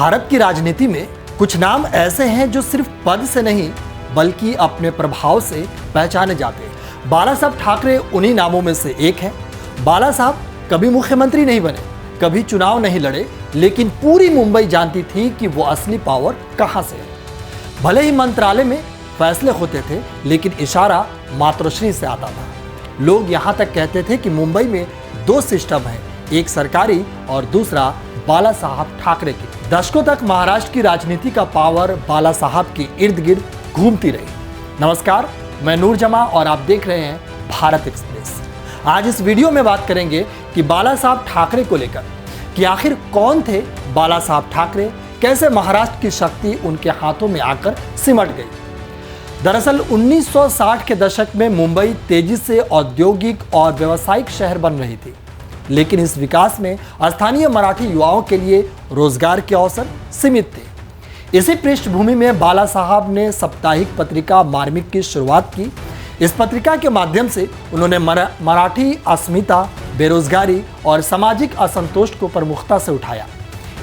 भारत की राजनीति में कुछ नाम ऐसे हैं जो सिर्फ पद से नहीं बल्कि अपने प्रभाव से पहचाने जाते हैं। बाला साहब ठाकरे उन्हीं नामों में से एक है। बाला साहब कभी मुख्यमंत्री नहीं बने, कभी चुनाव नहीं लड़े, लेकिन पूरी मुंबई जानती थी कि वो असली पावर कहां से है। भले ही मंत्रालय में फैसले होते थे, लेकिन इशारा मातृश्री से आता था। लोग यहां तक कहते थे कि मुंबई में दो सिस्टम हैं, एक सरकारी और दूसरा बाला साहब ठाकरे की। दशकों तक महाराष्ट्र की राजनीति का पावर बाला साहब के इर्द गिर्द घूमती रही। नमस्कार, मैं नूर जमा और आप देख रहे हैं भारत एक्सप्रेस। आज इस वीडियो में बात करेंगे कि बाला साहब ठाकरे को लेकर कि आखिर कौन थे बाला साहब ठाकरे, कैसे महाराष्ट्र की शक्ति उनके हाथों में आकर सिमट गई। दरअसल 1960 के दशक में मुंबई तेजी से औद्योगिक और व्यावसायिक शहर बन रही थी, लेकिन इस विकास में स्थानीय मराठी युवाओं के लिए रोजगार के अवसर सीमित थे। इसी पृष्ठभूमि में बाला साहब ने साप्ताहिक पत्रिका मार्मिक की शुरुआत की। इस पत्रिका के माध्यम से उन्होंने मराठी अस्मिता, बेरोजगारी और सामाजिक असंतोष को प्रमुखता से उठाया।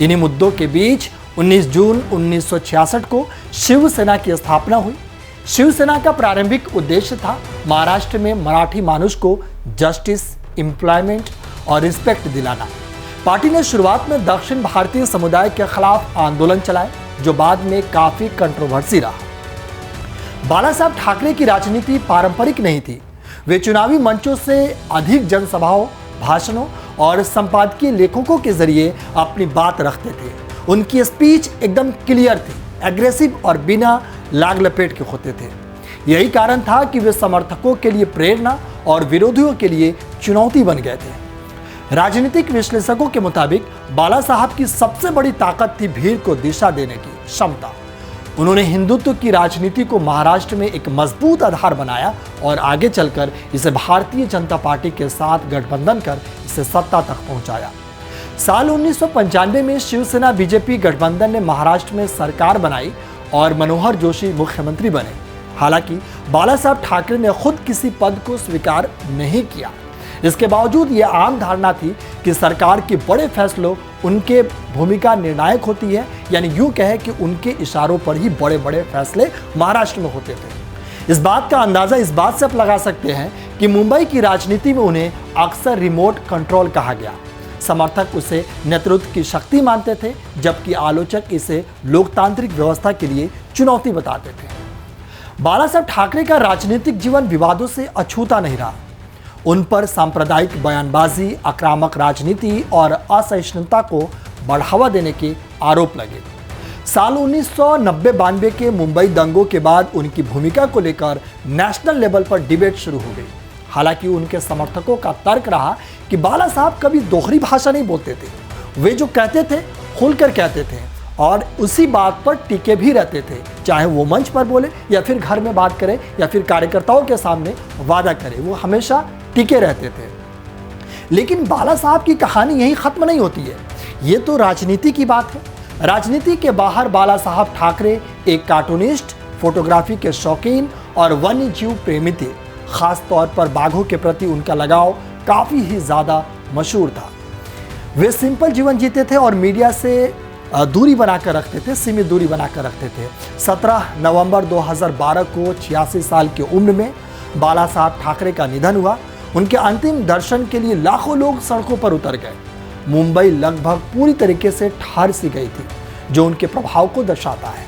इन्हीं मुद्दों के बीच 19 जून 1966 को शिवसेना की स्थापना हुई। शिवसेना का प्रारंभिक उद्देश्य था महाराष्ट्र में मराठी मानुष को जस्टिस, एम्प्लॉयमेंट और रिस्पेक्ट दिलाना। पार्टी ने शुरुआत में दक्षिण भारतीय समुदाय के खिलाफ आंदोलन चलाए, जो बाद में काफी कंट्रोवर्सी रहा। बाला साहब ठाकरे की राजनीति पारंपरिक नहीं थी। वे चुनावी मंचों से अधिक जनसभाओं, भाषणों और संपादकीय लेखकों के जरिए अपनी बात रखते थे। उनकी स्पीच एकदम क्लियर थी, एग्रेसिव और बिना लाग लपेट के होते थे। यही कारण था कि वे समर्थकों के लिए प्रेरणा और विरोधियों के लिए चुनौती बन गए थे। राजनीतिक विश्लेषकों के मुताबिक बाला साहब की सबसे बड़ी ताकत थी भीड़ को दिशा देने की क्षमता। उन्होंने हिंदुत्व की राजनीति को महाराष्ट्र में एक मजबूत आधार बनाया और आगे चलकर इसे भारतीय जनता पार्टी के साथ गठबंधन कर इसे सत्ता तक पहुंचाया। साल 1995 में शिवसेना बीजेपी गठबंधन ने महाराष्ट्र में सरकार बनाई और मनोहर जोशी मुख्यमंत्री बने। हालांकि बाला साहब ठाकरे ने खुद किसी पद को स्वीकार नहीं किया। इसके बावजूद यह आम धारणा थी कि सरकार के बड़े फैसलों उनके भूमिका निर्णायक होती है, यानी यूं कहें कि उनके इशारों पर ही बड़े बड़े फैसले महाराष्ट्र में होते थे। इस बात का अंदाजा इस बात से आप लगा सकते हैं कि मुंबई की राजनीति में उन्हें अक्सर रिमोट कंट्रोल कहा गया। समर्थक उसे नेतृत्व की शक्ति मानते थे, जबकि आलोचक इसे लोकतांत्रिक व्यवस्था के लिए चुनौती बताते थे। बाला साहब ठाकरे का राजनीतिक जीवन विवादों से अछूता नहीं रहा। उन पर सांप्रदायिक बयानबाजी, आक्रामक राजनीति और असहिष्णुता को बढ़ावा देने के आरोप लगे। साल 1990-92 के मुंबई दंगों के बाद उनकी भूमिका को लेकर नेशनल लेवल पर डिबेट शुरू हो गई। हालांकि उनके समर्थकों का तर्क रहा कि बाला साहब कभी दोहरी भाषा नहीं बोलते थे। वे जो कहते थे खुलकर कहते थे और उसी बात पर टिके भी रहते थे, चाहे वो मंच पर बोले या फिर घर में बात करें या फिर कार्यकर्ताओं के सामने वादा करें, वो हमेशा टिके रहते थे। लेकिन बाला साहब की कहानी यहीं खत्म नहीं होती है। ये तो राजनीति की बात है। राजनीति के बाहर बाला साहब ठाकरे एक कार्टूनिस्ट, फोटोग्राफी के शौकीन और वन्य जीव प्रेमी थे। खास तौर पर बाघों के प्रति उनका लगाव काफी ही ज्यादा मशहूर था। वे सिंपल जीवन जीते थे और मीडिया से दूरी बनाकर रखते थे, सीमित दूरी बनाकर रखते थे। 17 नवंबर 2012 को 86 साल की उम्र में बाला साहब ठाकरे का निधन हुआ। उनके अंतिम दर्शन के लिए लाखों लोग सड़कों पर उतर गए। मुंबई लगभग पूरी तरीके से ठहर सी गई थी, जो उनके प्रभाव को दर्शाता है।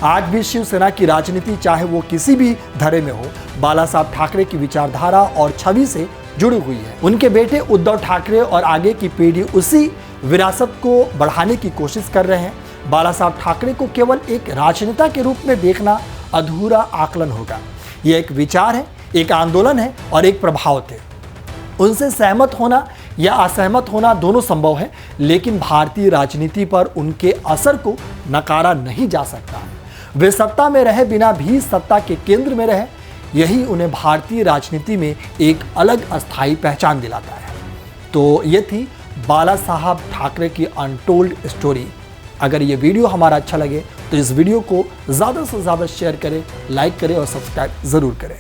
आज भी शिवसेना की राजनीति, चाहे वो किसी भी धरे में हो, बाला साहब ठाकरे की विचारधारा और छवि से जुड़ी हुई है। उनके बेटे उद्धव ठाकरे और आगे की पीढ़ी उसी विरासत को बढ़ाने की कोशिश कर रहे हैं। बाला साहब ठाकरे को केवल एक राजनेता के रूप में देखना अधूरा आकलन होगा। यह एक विचार है, एक आंदोलन है और एक प्रभाव थे। उनसे सहमत होना या असहमत होना दोनों संभव है, लेकिन भारतीय राजनीति पर उनके असर को नकारा नहीं जा सकता। वे सत्ता में रहे बिना भी सत्ता के केंद्र में रहे, यही उन्हें भारतीय राजनीति में एक अलग अस्थायी पहचान दिलाता है। तो ये थी बाला साहब ठाकरे की अनटोल्ड स्टोरी। अगर ये वीडियो हमारा अच्छा लगे तो इस वीडियो को ज़्यादा से ज़्यादा शेयर करें, लाइक करें और सब्सक्राइब ज़रूर करें।